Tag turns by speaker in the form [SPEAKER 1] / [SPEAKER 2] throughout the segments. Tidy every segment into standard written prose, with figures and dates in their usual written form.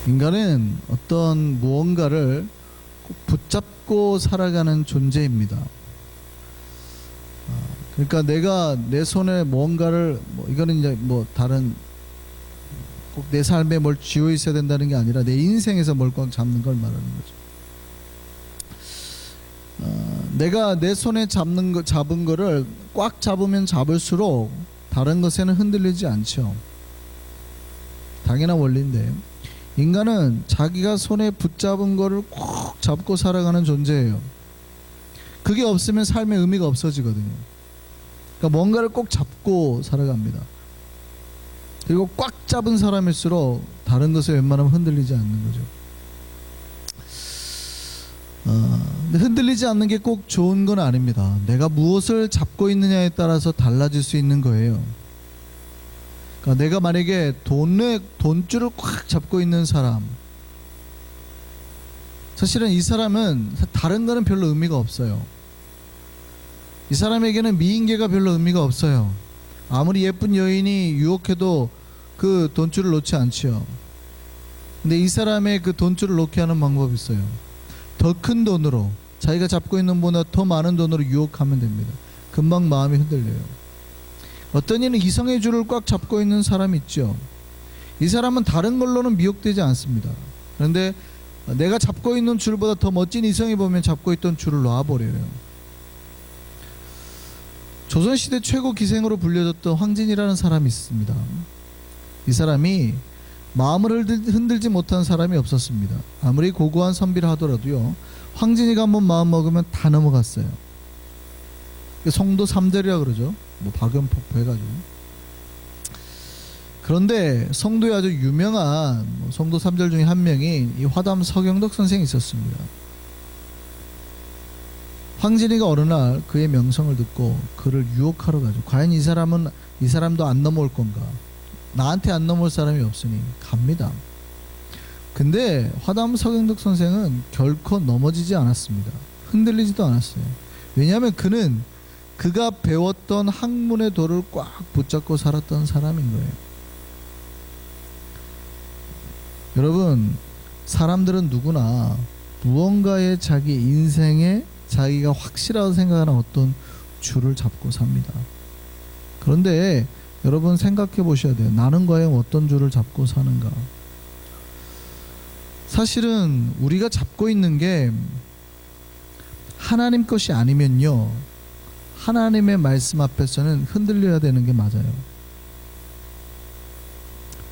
[SPEAKER 1] 인간은 어떤 무언가를 꼭 붙잡고 살아가는 존재입니다. 그러니까 내가 내 손에 무언가를 이거는 이제 다른 꼭 내 삶에 뭘 쥐어 있어야 된다는 게 아니라 내 인생에서 뭘 꽉 잡는 걸 말하는 거죠. 내가 내 손에 잡은 거를 꽉 잡으면 잡을수록 다른 것에는 흔들리지 않죠. 당연한 원리인데 인간은 자기가 손에 붙잡은 거를 꼭 잡고 살아가는 존재예요. 그게 없으면 삶의 의미가 없어지거든요. 그러니까 뭔가를 꼭 잡고 살아갑니다. 그리고 꽉 잡은 사람일수록 다른 것에 웬만하면 흔들리지 않는 거죠. 근데 흔들리지 않는 게 꼭 좋은 건 아닙니다. 내가 무엇을 잡고 있느냐에 따라서 달라질 수 있는 거예요. 그러니까 내가 만약에 돈줄을 꽉 잡고 있는 사람, 사실은 이 사람은 다른 거는 별로 의미가 없어요. 이 사람에게는 미인계가 별로 의미가 없어요. 아무리 예쁜 여인이 유혹해도 그 돈줄을 놓지 않지요. 근데 이 사람의 그 돈줄을 놓게 하는 방법이 있어요. 더 큰 돈으로, 자기가 잡고 있는 것보다 더 많은 돈으로 유혹하면 됩니다. 금방 마음이 흔들려요. 어떤 이는 이성의 줄을 꽉 잡고 있는 사람이 있죠. 이 사람은 다른 걸로는 미혹되지 않습니다. 그런데 내가 잡고 있는 줄보다 더 멋진 이성이 보면 잡고 있던 줄을 놔버려요. 조선시대 최고 기생으로 불려졌던 황진이라는 사람이 있습니다. 이 사람이 마음을 흔들지 못한 사람이 없었습니다. 아무리 고고한 선비라 하더라도요, 황진이가 한번 마음 먹으면 다 넘어갔어요. 성도 3절이라 그러죠. 박연폭포 해가지고. 그런데 성도의 아주 유명한 성도 3절 중에 한 명인 이 화담 서경덕 선생이 있었습니다. 황진이가 어느 날 그의 명성을 듣고 그를 유혹하러 가죠. 과연 이 사람도 안 넘어올 건가? 나한테 안 넘어올 사람이 없으니 갑니다. 근데 화담 서경덕 선생은 결코 넘어지지 않았습니다. 흔들리지도 않았어요. 왜냐하면 그는 그가 배웠던 학문의 도를 꽉 붙잡고 살았던 사람인 거예요. 여러분, 사람들은 누구나 무언가의 자기 인생에 자기가 확실하다고 생각하는 어떤 줄을 잡고 삽니다. 그런데 여러분 생각해 보셔야 돼요. 나는 과연 어떤 줄을 잡고 사는가? 사실은 우리가 잡고 있는 게 하나님 것이 아니면요, 하나님의 말씀 앞에서는 흔들려야 되는 게 맞아요.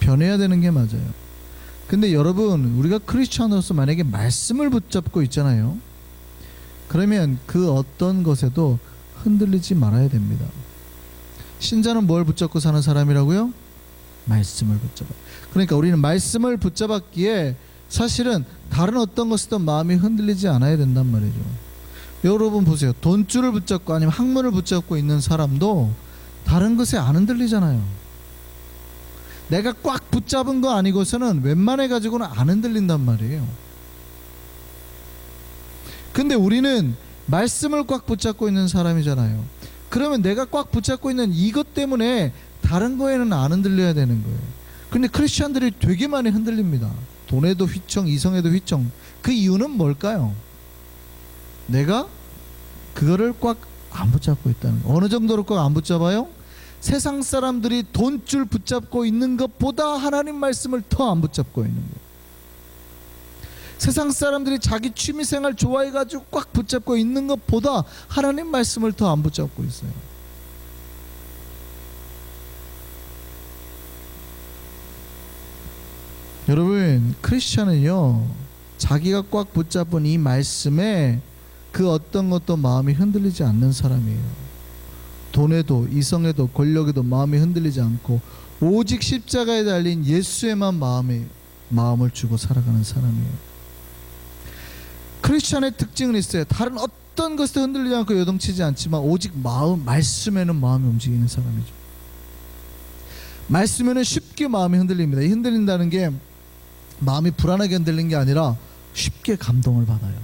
[SPEAKER 1] 변해야 되는 게 맞아요. 근데 여러분, 우리가 크리스천으로서 만약에 말씀을 붙잡고 있잖아요. 그러면 그 어떤 것에도 흔들리지 말아야 됩니다. 신자는 뭘 붙잡고 사는 사람이라고요? 말씀을 붙잡아. 그러니까 우리는 말씀을 붙잡았기에 사실은 다른 어떤 것에도 마음이 흔들리지 않아야 된단 말이죠. 여러분 보세요. 돈줄을 붙잡고 아니면 학문을 붙잡고 있는 사람도 다른 것에 안 흔들리잖아요. 내가 꽉 붙잡은 거 아니고서는 웬만해 가지고는 안 흔들린단 말이에요. 근데 우리는 말씀을 꽉 붙잡고 있는 사람이잖아요. 그러면 내가 꽉 붙잡고 있는 이것 때문에 다른 거에는 안 흔들려야 되는 거예요. 근데 크리스천들이 되게 많이 흔들립니다. 돈에도 휘청, 이성에도 휘청. 그 이유는 뭘까요? 내가 그거를 꽉 안 붙잡고 있다는 거예요. 어느 정도로 꽉 안 붙잡아요? 세상 사람들이 돈줄 붙잡고 있는 것보다 하나님 말씀을 더 안 붙잡고 있는 거예요. 세상 사람들이 자기 취미생활 좋아해가지고 꽉 붙잡고 있는 것보다 하나님 말씀을 더 안 붙잡고 있어요. 여러분, 크리스천은요, 자기가 꽉 붙잡은 이 말씀에 그 어떤 것도 마음이 흔들리지 않는 사람이에요. 돈에도 이성에도 권력에도 마음이 흔들리지 않고 오직 십자가에 달린 예수에만 마음을 주고 살아가는 사람이에요. 크리스천의 특징은 있어요. 다른 어떤 것도 흔들리지 않고 요동치지 않지만 오직 말씀에는 마음이 움직이는 사람이죠. 말씀에는 쉽게 마음이 흔들립니다. 이 흔들린다는 게 마음이 불안하게 흔들리는 게 아니라 쉽게 감동을 받아요.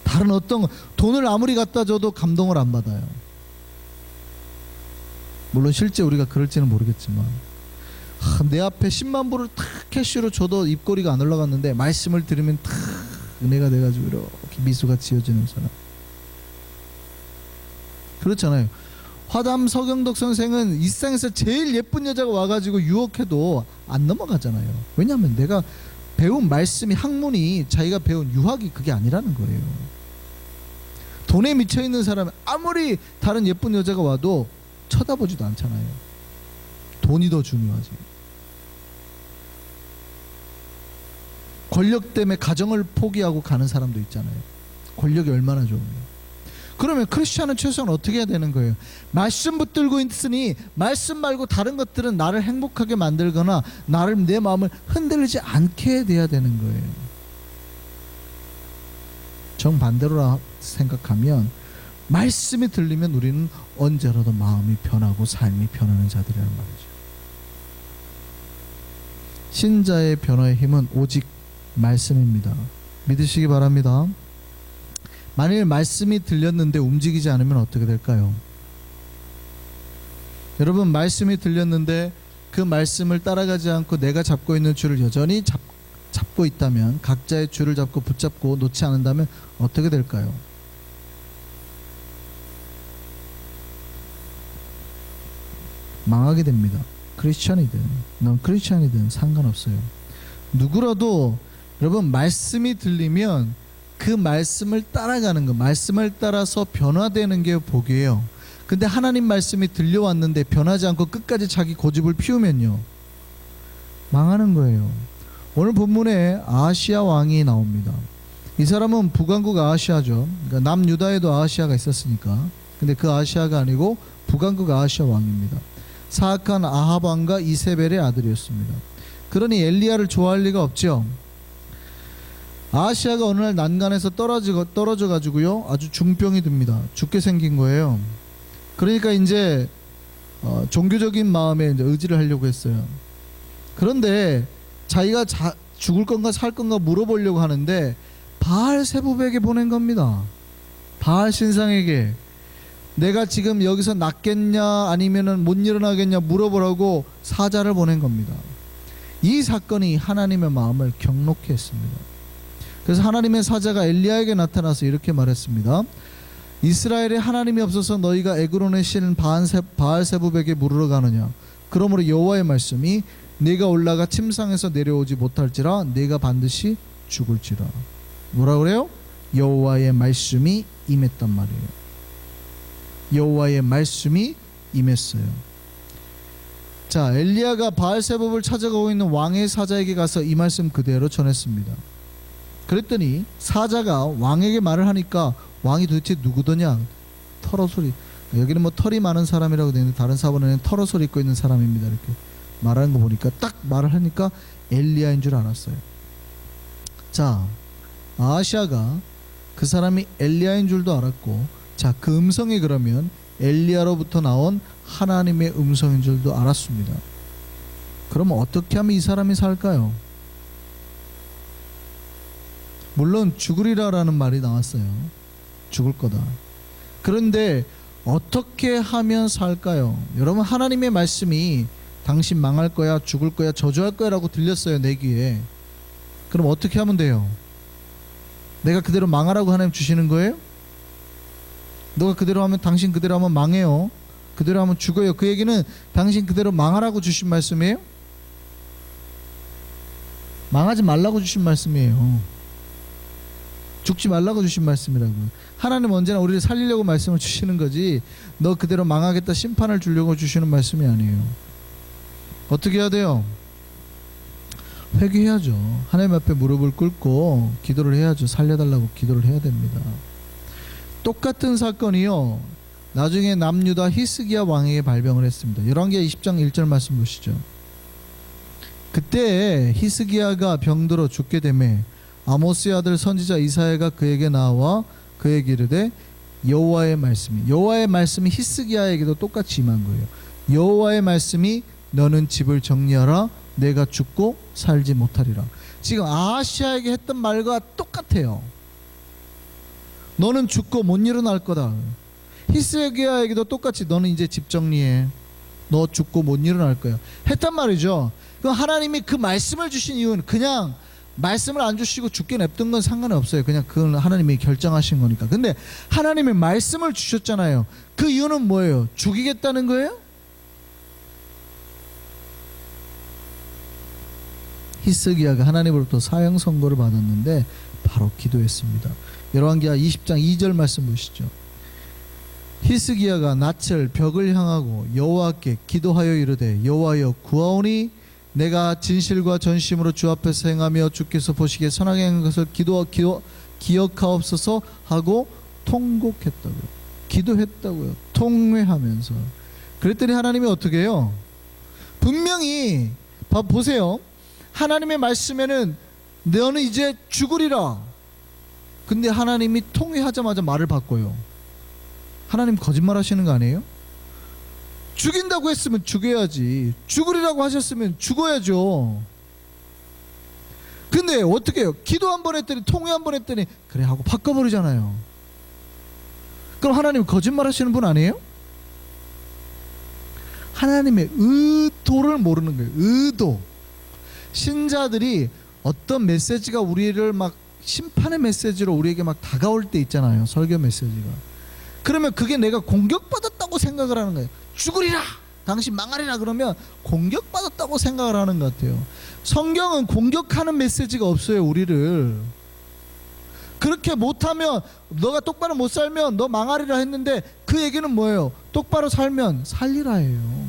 [SPEAKER 1] 다른 어떤 돈을 아무리 갖다 줘도 감동을 안 받아요. 물론 실제 우리가 그럴지는 모르겠지만 내 앞에 10만 불을 탁 캐시로 줘도 입꼬리가 안 올라갔는데 말씀을 들으면 탁 은혜가 돼가지고 이렇게 미소가 지어지는 사람. 그렇잖아요. 화담 서경덕 선생은 이 세상에서 제일 예쁜 여자가 와가지고 유혹해도 안 넘어가잖아요. 왜냐하면 내가 배운 말씀이, 학문이, 자기가 배운 유학이 그게 아니라는 거예요. 돈에 미쳐있는 사람은 아무리 다른 예쁜 여자가 와도 쳐다보지도 않잖아요. 돈이 더 중요하지. 권력 때문에 가정을 포기하고 가는 사람도 있잖아요. 권력이 얼마나 좋으면. 그러면 크리스찬은 최소한 어떻게 해야 되는 거예요? 말씀 붙들고 있으니 말씀 말고 다른 것들은 나를 행복하게 만들거나 나를, 내 마음을 흔들리지 않게 돼야 되는 거예요. 정반대로 생각하면 말씀이 들리면 우리는 언제라도 마음이 변하고 삶이 변하는 자들이란 말이죠. 신자의 변화의 힘은 오직 말씀입니다. 믿으시기 바랍니다. 만일 말씀이 들렸는데 움직이지 않으면 어떻게 될까요? 여러분, 말씀이 들렸는데 그 말씀을 따라가지 않고 내가 잡고 있는 줄을 여전히 잡고 있다면, 각자의 줄을 잡고 붙잡고 놓지 않는다면 어떻게 될까요? 망하게 됩니다. 크리스찬이든 넌 크리스찬이든 상관없어요. 누구라도 여러분, 말씀이 들리면 그 말씀을 따라가는 거, 말씀을 따라서 변화되는 게 복이에요. 근데 하나님 말씀이 들려왔는데 변하지 않고 끝까지 자기 고집을 피우면요, 망하는 거예요. 오늘 본문에 아하시야 왕이 나옵니다. 이 사람은 북왕국 아하시야죠. 그러니까 남유다에도 아하시야가 있었으니까. 근데 그 아하시야가 아니고 북왕국 아하시야 왕입니다. 사악한 아합 왕과 이세벨의 아들이었습니다. 그러니 엘리야를 좋아할 리가 없죠. 아하시야가 어느 날 난간에서 떨어져 가지고요, 아주 중병이 듭니다. 죽게 생긴 거예요. 그러니까 이제 종교적인 마음에 이제 의지를 하려고 했어요. 그런데 자기가 죽을 건가 살 건가 물어보려고 하는데 바알 세부백에 보낸 겁니다. 바알 신상에게 내가 지금 여기서 낫겠냐 아니면은 못 일어나겠냐 물어보라고 사자를 보낸 겁니다. 이 사건이 하나님의 마음을 격놓게 했습니다. 그래서 하나님의 사자가 엘리야에게 나타나서 이렇게 말했습니다. 이스라엘에 하나님이 없어서 너희가 에그론의 신 바알세부백에 물으러 가느냐? 그러므로 여호와의 말씀이 네가 올라가 침상에서 내려오지 못할지라 네가 반드시 죽을지라. 뭐라 그래요? 여호와의 말씀이 임했단 말이에요. 여호와의 말씀이 임했어요. 자, 엘리야가 바알세부백을 찾아가고 있는 왕의 사자에게 가서 이 말씀 그대로 전했습니다. 그랬더니 사자가 왕에게 말을 하니까 왕이 도대체 누구더냐? 털옷을, 여기는 뭐 털이 많은 사람이라고 되는데 다른 사본에는 털옷을 입고 있는 사람입니다. 이렇게 말하는 거 보니까 딱 말을 하니까 엘리야인 줄 알았어요. 자, 아하시야가 그 사람이 엘리야인 줄도 알았고, 자, 그 음성이 그러면 엘리야로부터 나온 하나님의 음성인 줄도 알았습니다. 그러면 어떻게 하면 이 사람이 살까요? 물론 죽으리라라는 말이 나왔어요. 죽을 거다. 그런데 어떻게 하면 살까요? 여러분, 하나님의 말씀이 당신 망할 거야, 죽을 거야, 저주할 거야 라고 들렸어요, 내 귀에. 그럼 어떻게 하면 돼요? 내가 그대로 망하라고 하나님 주시는 거예요? 너가 그대로 하면, 당신 그대로 하면 망해요, 그대로 하면 죽어요. 그 얘기는 당신 그대로 망하라고 주신 말씀이에요? 망하지 말라고 주신 말씀이에요. 죽지 말라고 주신 말씀이라고요. 하나님은 언제나 우리를 살리려고 말씀을 주시는 거지, 너 그대로 망하겠다 심판을 주려고 주시는 말씀이 아니에요. 어떻게 해야 돼요? 회개해야죠. 하나님 앞에 무릎을 꿇고 기도를 해야죠. 살려달라고 기도를 해야 됩니다. 똑같은 사건이요, 나중에 남유다 히스기야 왕에게 발병을 했습니다. 열왕기하 20장 1절 말씀 보시죠. 그때 히스기야가 병들어 죽게 되매 아모스의 아들 선지자 이사야가 그에게 나와 그에게 이르되 여호와의 말씀이 히스기야에게도 똑같이 임한 거예요. 여호와의 말씀이 너는 집을 정리하라, 내가 죽고 살지 못하리라. 지금 아하시야에게 했던 말과 똑같아요. 너는 죽고 못 일어날 거다. 히스기야에게도 똑같이 너는 이제 집 정리해, 너 죽고 못 일어날 거야 했단 말이죠. 그럼 하나님이 그 말씀을 주신 이유는 그냥 말씀을 안 주시고 죽게 냅둔 건 상관이 없어요. 그냥 그건 하나님이 결정하신 거니까. 근데 하나님이 말씀을 주셨잖아요. 그 이유는 뭐예요? 죽이겠다는 거예요? 히스기야가 하나님으로부터 사형 선고를 받았는데 바로 기도했습니다. 열왕기하 20장 2절 말씀 보시죠. 히스기야가 낯을 벽을 향하고 여호와께 기도하여 이르되 여호와여 구하오니 내가 진실과 전심으로 주 앞에서 행하며 주께서 보시기에 선하게 행한 것을 기억하옵소서 하고 통곡했다고요. 기도했다고요. 통회하면서. 그랬더니 하나님이 어떻게 해요? 분명히 보세요. 하나님의 말씀에는 너는 이제 죽으리라. 근데 하나님이 통회하자마자 말을 바꿔요. 하나님 거짓말 하시는 거 아니에요? 죽인다고 했으면 죽여야지. 죽으리라고 하셨으면 죽어야죠. 근데 어떻게 해요? 기도 한 번 했더니 통회 한 번 했더니 그래 하고 바꿔버리잖아요. 그럼 하나님 거짓말 하시는 분 아니에요? 하나님의 의도를 모르는 거예요. 의도. 신자들이 어떤 메시지가 우리를 막 심판의 메시지로 우리에게 막 다가올 때 있잖아요. 설교 메시지가. 그러면 그게 내가 공격받았다고 생각을 하는 거예요. 죽으리라, 당신 망하리라 그러면 공격받았다고 생각을 하는 것 같아요. 성경은 공격하는 메시지가 없어요. 우리를 그렇게 못하면, 너가 똑바로 못 살면 너 망하리라 했는데 그 얘기는 뭐예요? 똑바로 살면 살리라예요.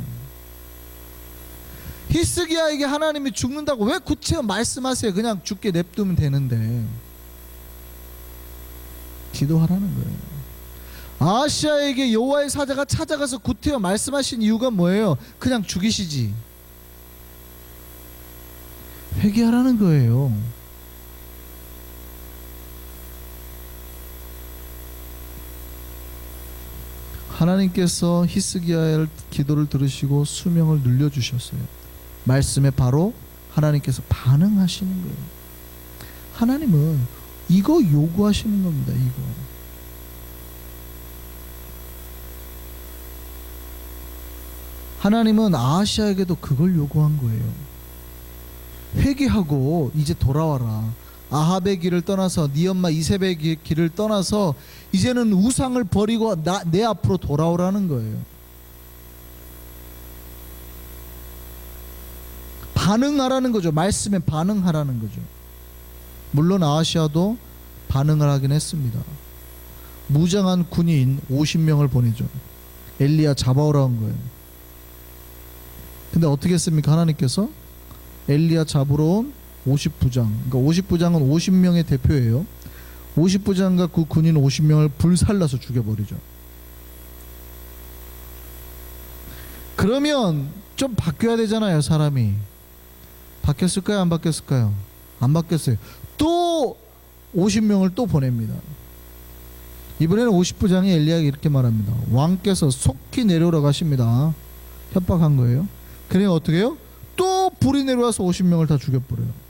[SPEAKER 1] 히스기야에게 하나님이 죽는다고 왜 구체적으로 말씀하세요? 그냥 죽게 냅두면 되는데. 기도하라는 거예요. 아하시야에게 여호와의 사자가 찾아가서 구태여 말씀하신 이유가 뭐예요? 그냥 죽이시지. 회개하라는 거예요. 하나님께서 히스기야의 기도를 들으시고 수명을 늘려주셨어요. 말씀에 바로 하나님께서 반응하시는 거예요. 하나님은 이거 요구하시는 겁니다. 이거. 하나님은 아하시야에게도 그걸 요구한 거예요. 회개하고 이제 돌아와라. 아합의 길을 떠나서 네 엄마 이세벨의 길을 떠나서 이제는 우상을 버리고 내 앞으로 돌아오라는 거예요. 반응하라는 거죠. 말씀에 반응하라는 거죠. 물론 아하시야도 반응을 하긴 했습니다. 무장한 군인 50명을 보내죠. 엘리야 잡아오라 한 거예요. 근데 어떻게 했습니까? 하나님께서 엘리야 잡으러 온 50부장, 그러니까 50부장은 50명의 대표예요. 50부장과 그 군인 50명을 불살라서 죽여버리죠. 그러면 좀 바뀌어야 되잖아요. 사람이 바뀌었을까요? 안 바뀌었을까요? 안 바뀌었어요. 또 50명을 또 보냅니다. 이번에는 50부장이 엘리야에게 이렇게 말합니다. 왕께서 속히 내려오라고 하십니다. 협박한 거예요. 그래 어떻게 해요? 또 불이 내려와서 50명을 다 죽여버려요.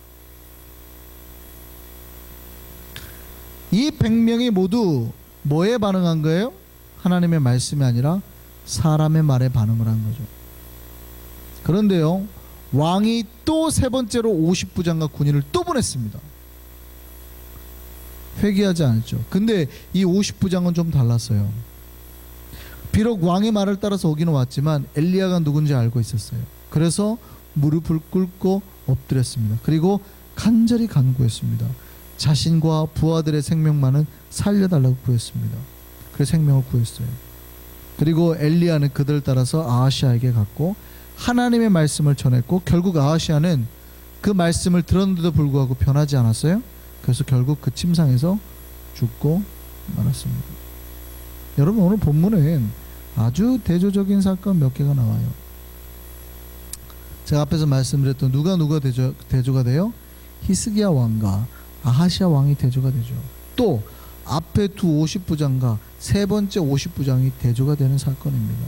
[SPEAKER 1] 이 100명이 모두 뭐에 반응한 거예요? 하나님의 말씀이 아니라 사람의 말에 반응을 한 거죠. 그런데요, 왕이 또 세 번째로 50부장과 군인을 또 보냈습니다. 회개하지 않았죠. 근데 이 50부장은 좀 달랐어요. 비록 왕의 말을 따라서 오기는 왔지만 엘리야가 누군지 알고 있었어요. 그래서 무릎을 꿇고 엎드렸습니다. 그리고 간절히 간구했습니다. 자신과 부하들의 생명만은 살려달라고 구했습니다. 그래서 생명을 구했어요. 그리고 엘리야는 그들을 따라서 아하시야에게 갔고 하나님의 말씀을 전했고, 결국 아하시야는 그 말씀을 들었는데도 불구하고 변하지 않았어요. 그래서 결국 그 침상에서 죽고 말았습니다. 여러분, 오늘 본문엔 아주 대조적인 사건 몇 개가 나와요. 제가 앞에서 말씀드렸던 누가 대조가 돼요? 히스기야 왕과 아하시야 왕이 대조가 되죠. 또 앞에 두 50부장과 세 번째 50부장이 대조가 되는 사건입니다.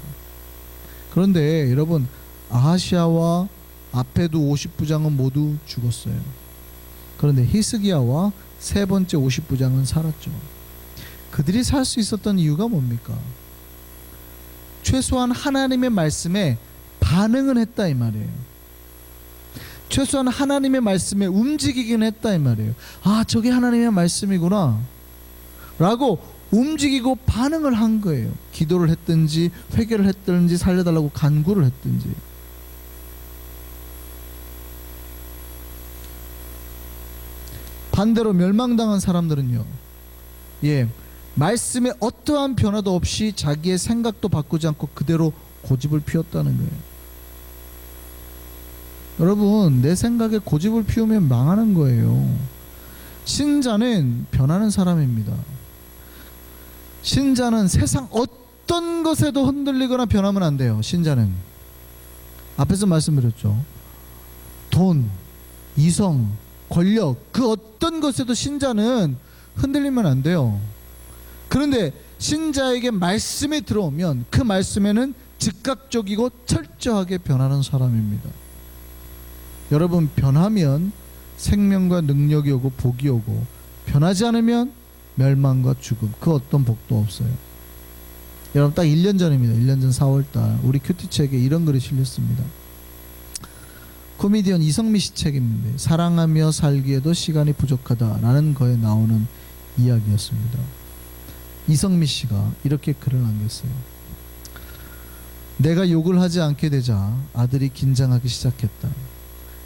[SPEAKER 1] 그런데 여러분, 아하시야와 앞에 두 50부장은 모두 죽었어요. 그런데 히스기야와 세 번째 50부장은 살았죠. 그들이 살 수 있었던 이유가 뭡니까? 최소한 하나님의 말씀에 반응은 했다 이 말이에요. 최소한 하나님의 말씀에 움직이긴 했다 이 말이에요. 아, 저게 하나님의 말씀이구나 라고 움직이고 반응을 한 거예요. 기도를 했든지 회개를 했든지 살려달라고 간구를 했든지. 반대로 멸망당한 사람들은요, 말씀에 어떠한 변화도 없이 자기의 생각도 바꾸지 않고 그대로 고집을 피웠다는 거예요. 여러분, 내 생각에 고집을 피우면 망하는 거예요. 신자는 변하는 사람입니다. 신자는 세상 어떤 것에도 흔들리거나 변하면 안 돼요. 신자는 앞에서 말씀드렸죠. 돈, 이성, 권력, 그 어떤 것에도 신자는 흔들리면 안 돼요. 그런데 신자에게 말씀이 들어오면 그 말씀에는 즉각적이고 철저하게 변하는 사람입니다. 여러분, 변하면 생명과 능력이 오고 복이 오고, 변하지 않으면 멸망과 죽음, 그 어떤 복도 없어요. 여러분, 딱 1년 전입니다. 1년 전 4월달 우리 큐티책에 이런 글이 실렸습니다. 코미디언 이성미 씨 책인데, 사랑하며 살기에도 시간이 부족하다라는 거에 나오는 이야기였습니다. 이성미 씨가 이렇게 글을 남겼어요. 내가 욕을 하지 않게 되자 아들이 긴장하기 시작했다.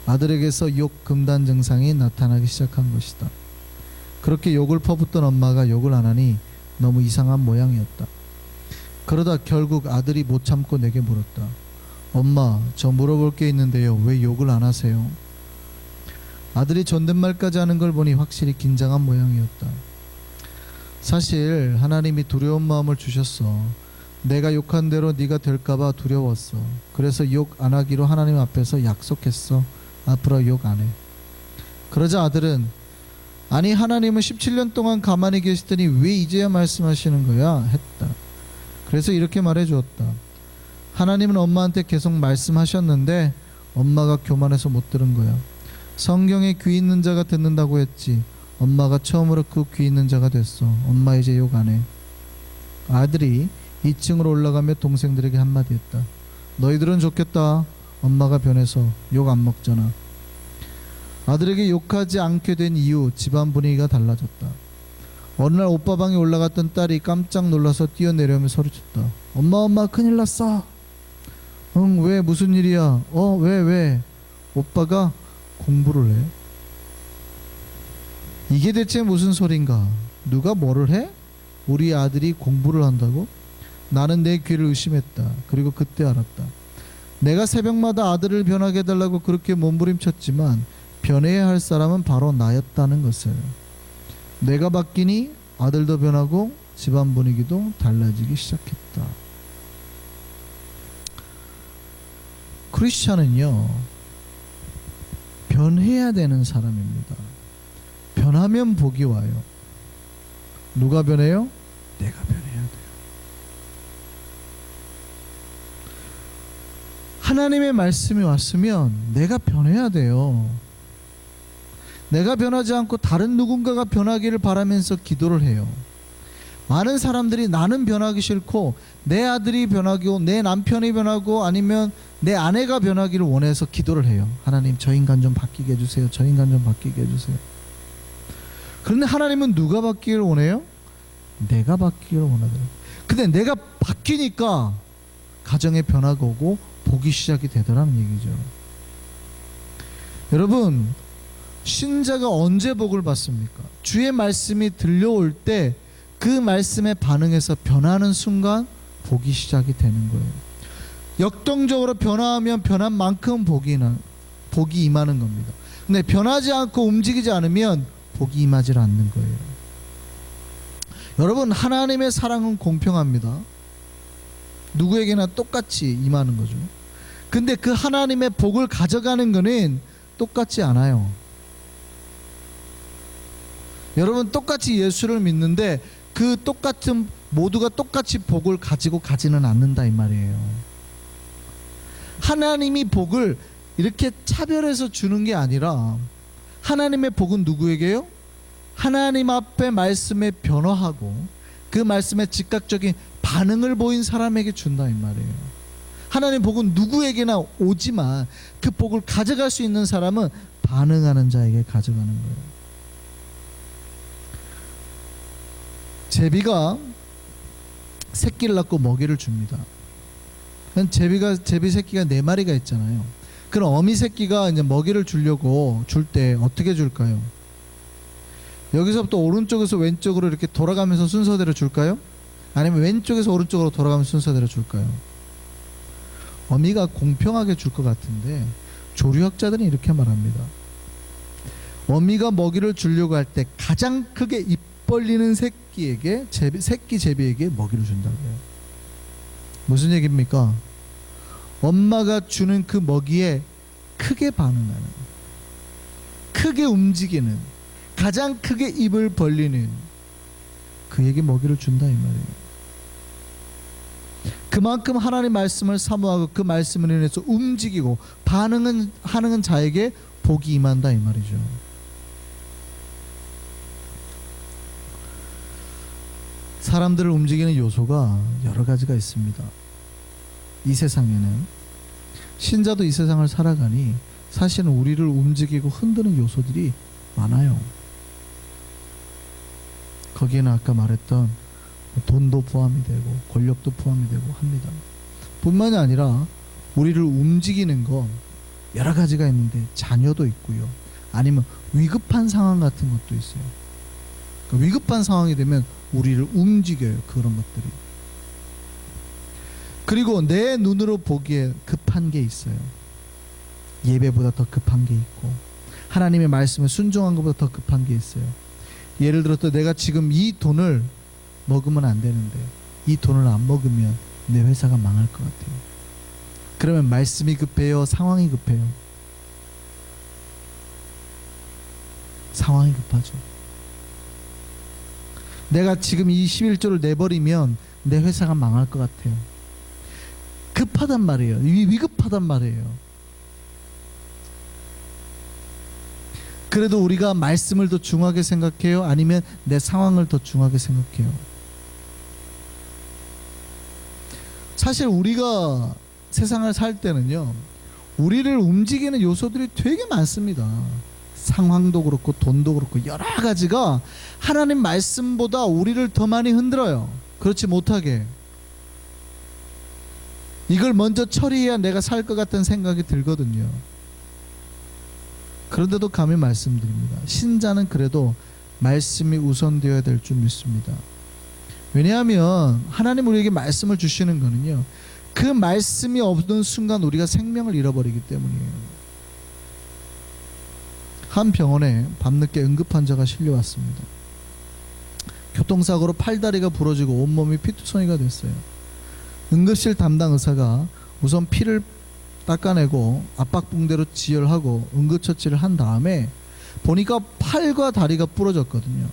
[SPEAKER 1] 아들에게서 욕 금단 증상이 나타나기 시작한 것이다. 그렇게 욕을 퍼붓던 엄마가 욕을 안 하니 너무 이상한 모양이었다. 그러다 결국 아들이 못 참고 내게 물었다. 엄마, 저 물어볼 게 있는데요. 왜 욕을 안 하세요? 아들이 존댓말까지 하는 걸 보니 확실히 긴장한 모양이었다. 사실 하나님이 두려운 마음을 주셨어. 내가 욕한 대로 네가 될까봐 두려웠어. 그래서 욕 안 하기로 하나님 앞에서 약속했어. 앞으로 욕 안 해. 그러자 아들은, 아니 하나님은 17년 동안 가만히 계시더니 왜 이제야 말씀하시는 거야? 했다. 그래서 이렇게 말해 주었다. 하나님은 엄마한테 계속 말씀하셨는데 엄마가 교만해서 못 들은 거야. 성경에 귀 있는 자가 듣는다고 했지. 엄마가 처음으로 그 귀 있는 자가 됐어. 엄마 이제 욕 안 해. 아들이 2층으로 올라가며 동생들에게 한마디 했다. 너희들은 좋겠다. 엄마가 변해서 욕 안 먹잖아. 아들에게 욕하지 않게 된 이후 집안 분위기가 달라졌다. 어느 날 오빠 방에 올라갔던 딸이 깜짝 놀라서 뛰어내려오며 소리쳤다. 엄마 큰일 났어. 응, 왜, 무슨 일이야? 왜? 오빠가 공부를 해. 이게 대체 무슨 소린가? 누가 뭐를 해? 우리 아들이 공부를 한다고? 나는 내 귀를 의심했다. 그리고 그때 알았다. 내가 새벽마다 아들을 변하게 해달라고 그렇게 몸부림쳤지만 변해야 할 사람은 바로 나였다는 것을. 내가 바뀌니 아들도 변하고 집안 분위기도 달라지기 시작했다. 크리스찬은요, 변해야 되는 사람입니다. 변하면 복이 와요. 누가 변해요? 내가 변해야 돼요. 하나님의 말씀이 왔으면 내가 변해야 돼요. 내가 변하지 않고 다른 누군가가 변하기를 바라면서 기도를 해요. 많은 사람들이 나는 변하기 싫고 내 아들이 변하고 내 남편이 변하고 아니면 내 아내가 변하기를 원해서 기도를 해요. 하나님, 저 인간 좀 바뀌게 해주세요. 저 인간 좀 바뀌게 해주세요. 그런데 하나님은 누가 바뀌기를 원해요? 내가 바뀌기를 원하더라고요. 근데 내가 바뀌니까 가정에 변화가 오고 복이 시작이 되더라는 얘기죠. 여러분, 신자가 언제 복을 받습니까? 주의 말씀이 들려올 때 그 말씀에 반응해서 변하는 순간 복이 시작이 되는 거예요. 역동적으로 변화하면 변한 만큼 복이 임하는 겁니다. 근데 변하지 않고 움직이지 않으면 복이 임하지 않는 거예요. 여러분, 하나님의 사랑은 공평합니다. 누구에게나 똑같이 임하는 거죠. 근데 그 하나님의 복을 가져가는 거는 똑같지 않아요. 여러분, 똑같이 예수를 믿는데 그 똑같은 모두가 똑같이 복을 가지고 가지는 않는다 이 말이에요. 하나님이 복을 이렇게 차별해서 주는 게 아니라 하나님의 복은 누구에게요? 하나님 앞에 말씀에 변화하고 그 말씀에 즉각적인 반응을 보인 사람에게 준다 이 말이에요. 하나님 복은 누구에게나 오지만 그 복을 가져갈 수 있는 사람은 반응하는 자에게 가져가는 거예요. 제비가 새끼를 낳고 먹이를 줍니다. 제비 새끼가 4마리가 있잖아요. 그럼 어미 새끼가 이제 먹이를 주려고 줄 때 어떻게 줄까요? 여기서부터 오른쪽에서 왼쪽으로 이렇게 돌아가면서 순서대로 줄까요? 아니면 왼쪽에서 오른쪽으로 돌아가면서 순서대로 줄까요? 어미가 공평하게 줄 것 같은데 조류학자들은 이렇게 말합니다. 어미가 먹이를 주려고 할 때 가장 크게 입 벌리는 새끼에게 새끼 제비에게 먹이를 준다고요. 무슨 얘기입니까? 엄마가 주는 그 먹이에 크게 반응하는, 크게 움직이는, 가장 크게 입을 벌리는 그에게 먹이를 준다 이 말이에요. 그만큼 하나님 말씀을 사모하고 그 말씀을 인해서 움직이고 반응하는 자에게 복이 임한다 이 말이죠. 사람들을 움직이는 요소가 여러 가지가 있습니다. 이 세상에는 신자도 이 세상을 살아가니 사실은 우리를 움직이고 흔드는 요소들이 많아요. 거기에는 아까 말했던 돈도 포함이 되고 권력도 포함이 되고 합니다. 뿐만이 아니라 우리를 움직이는 건 여러 가지가 있는데 자녀도 있고요. 아니면 위급한 상황 같은 것도 있어요. 그러니까 위급한 상황이 되면 우리를 움직여요. 그런 것들이. 그리고 내 눈으로 보기에 급한 게 있어요. 예배보다 더 급한 게 있고 하나님의 말씀에 순종한 것보다 더 급한 게 있어요. 예를 들어 또 내가 지금 이 돈을 먹으면 안 되는데 이 돈을 안 먹으면 내 회사가 망할 것 같아요. 그러면 말씀이 급해요? 상황이 급해요? 상황이 급하죠. 내가 지금 이 11조를 내버리면 내 회사가 망할 것 같아요. 급하단 말이에요. 위급하단 말이에요. 그래도 우리가 말씀을 더 중요하게 생각해요? 아니면 내 상황을 더 중요하게 생각해요? 사실 우리가 세상을 살 때는요, 우리를 움직이는 요소들이 되게 많습니다. 상황도 그렇고 돈도 그렇고 여러 가지가 하나님 말씀보다 우리를 더 많이 흔들어요. 그렇지 못하게. 이걸 먼저 처리해야 내가 살 것 같은 생각이 들거든요. 그런데도 감히 말씀드립니다. 신자는 그래도 말씀이 우선되어야 될 줄 믿습니다. 왜냐하면 하나님 우리에게 말씀을 주시는 거는요, 그 말씀이 없는 순간 우리가 생명을 잃어버리기 때문이에요. 한 병원에 밤늦게 응급환자가 실려왔습니다. 교통사고로 팔다리가 부러지고 온몸이 피투성이가 됐어요. 응급실 담당 의사가 우선 피를 닦아내고 압박붕대로 지혈하고 응급처치를 한 다음에 보니까 팔과 다리가 부러졌거든요.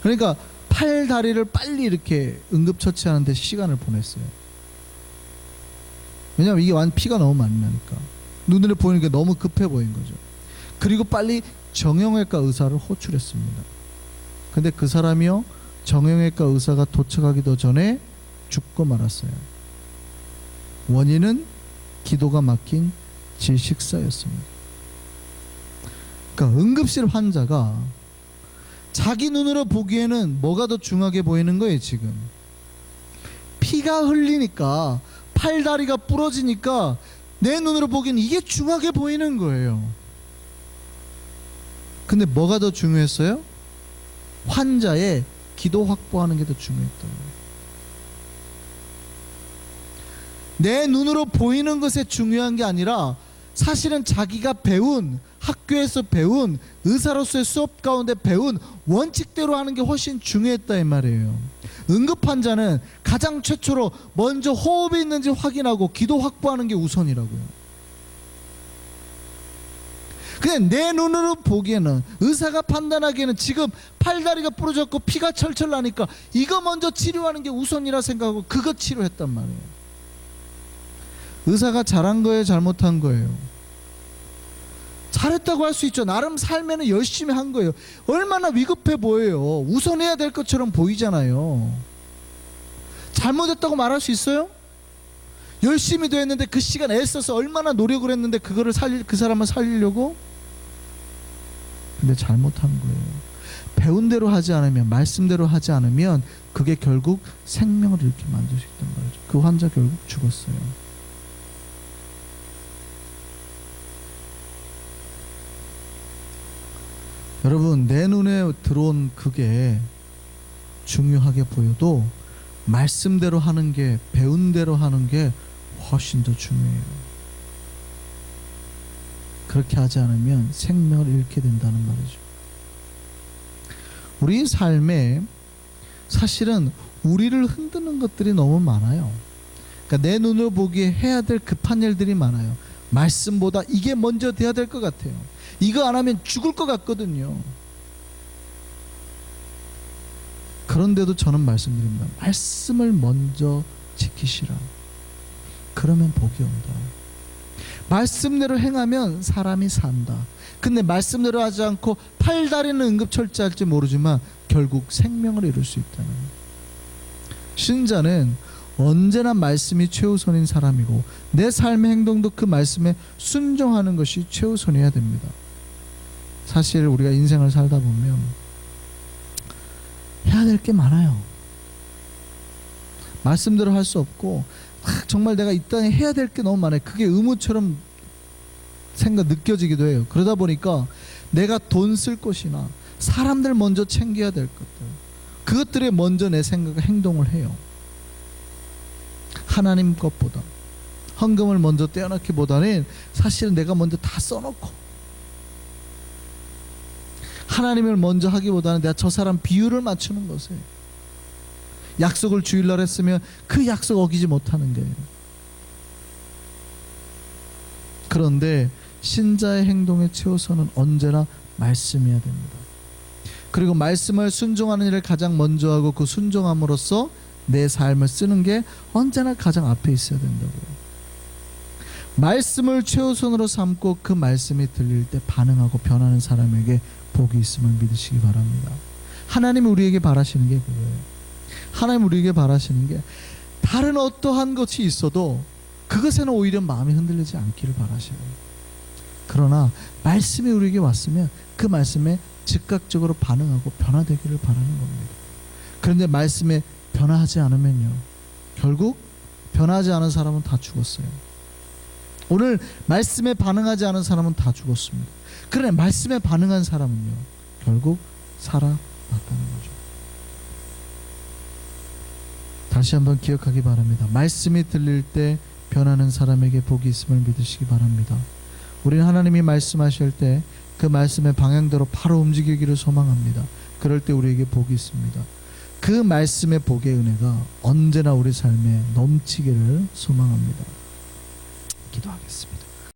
[SPEAKER 1] 그러니까 팔, 다리를 빨리 이렇게 응급처치하는데 시간을 보냈어요. 왜냐하면 이게 피가 너무 많이 나니까. 눈에 보이는 게 너무 급해 보인 거죠. 그리고 빨리 정형외과 의사를 호출했습니다. 근데 그 사람이요, 정형외과 의사가 도착하기도 전에 죽고 말았어요. 원인은 기도가 막힌 질식사였습니다. 그러니까 응급실 환자가 자기 눈으로 보기에는 뭐가 더 중하게 보이는 거예요. 지금 피가 흘리니까, 팔다리가 부러지니까 내 눈으로 보기에는 이게 중하게 보이는 거예요. 근데 뭐가 더 중요했어요? 환자의 기도 확보하는 게 더 중요했다고. 내 눈으로 보이는 것에 중요한 게 아니라 사실은 자기가 배운, 학교에서 배운, 의사로서의 수업 가운데 배운 원칙대로 하는 게 훨씬 중요했다 이 말이에요. 응급환자는 가장 최초로 먼저 호흡이 있는지 확인하고 기도 확보하는 게 우선이라고요. 그냥 내 눈으로 보기에는, 의사가 판단하기에는 지금 팔다리가 부러졌고 피가 철철 나니까 이거 먼저 치료하는 게 우선이라 생각하고 그거 치료했단 말이에요. 의사가 잘한 거예요, 잘못한 거예요? 잘했다고 할 수 있죠. 나름 삶에는 열심히 한 거예요. 얼마나 위급해 보여요. 우선해야 될 것처럼 보이잖아요. 잘못했다고 말할 수 있어요? 열심히도 했는데 그 시간 애써서 얼마나 노력을 했는데 그거를 그 사람을 살리려고. 근데 잘못한 거예요. 배운 대로 하지 않으면, 말씀대로 하지 않으면 그게 결국 생명을 잃게 만들 수 있단 말이죠. 그 환자 결국 죽었어요. 여러분, 내 눈에 들어온 그게 중요하게 보여도 말씀대로 하는 게, 배운 대로 하는 게 훨씬 더 중요해요. 그렇게 하지 않으면 생명을 잃게 된다는 말이죠. 우리 삶에 사실은 우리를 흔드는 것들이 너무 많아요. 그러니까 내 눈으로 보기에 해야 될 급한 일들이 많아요. 말씀보다 이게 먼저 돼야 될 것 같아요. 이거 안 하면 죽을 것 같거든요. 그런데도 저는 말씀드립니다. 말씀을 먼저 지키시라. 그러면 복이 온다. 말씀대로 행하면 사람이 산다. 근데 말씀대로 하지 않고 팔다리는 응급처치할지 모르지만 결국 생명을 잃을 수 있다는 거예요. 신자는 언제나 말씀이 최우선인 사람이고 내 삶의 행동도 그 말씀에 순종하는 것이 최우선이어야 됩니다. 사실 우리가 인생을 살다 보면 해야 될 게 많아요. 말씀대로 할 수 없고 정말 내가 이 땅에 해야 될 게 너무 많아요. 그게 의무처럼 느껴지기도 해요. 그러다 보니까 내가 돈 쓸 것이나 사람들 먼저 챙겨야 될 것들, 그것들에 먼저 내 생각과 행동을 해요. 하나님 것보다, 헌금을 먼저 떼어놓기보다는 사실은 내가 먼저 다 써놓고, 하나님을 먼저 하기보다는 내가 저 사람 비율을 맞추는 것에, 약속을 주일날 했으면 그 약속 어기지 못하는 거예요. 그런데 신자의 행동의 최우선은 언제나 말씀이어야 됩니다. 그리고 말씀을 순종하는 일을 가장 먼저 하고 그 순종함으로써 내 삶을 쓰는 게 언제나 가장 앞에 있어야 된다고요. 말씀을 최우선으로 삼고 그 말씀이 들릴 때 반응하고 변하는 사람에게 복이 있음을 믿으시기 바랍니다. 하나님이 우리에게 바라시는 게 그거예요. 하나님 우리에게 바라시는 게 다른 어떠한 것이 있어도 그것에는 오히려 마음이 흔들리지 않기를 바라셔요. 그러나 말씀이 우리에게 왔으면 그 말씀에 즉각적으로 반응하고 변화되기를 바라는 겁니다. 그런데 말씀에 변화하지 않으면요, 결국 변하지 않은 사람은 다 죽었어요. 오늘 말씀에 반응하지 않은 사람은 다 죽었습니다. 그러나 말씀에 반응한 사람은요, 결국 살아났다는 거죠. 다시 한번 기억하기 바랍니다. 말씀이 들릴 때 변하는 사람에게 복이 있음을 믿으시기 바랍니다. 우리는 하나님이 말씀하실 때 그 말씀의 방향대로 바로 움직이기를 소망합니다. 그럴 때 우리에게 복이 있습니다. 그 말씀의 복의 은혜가 언제나 우리 삶에 넘치기를 소망합니다. 기도하겠습니다.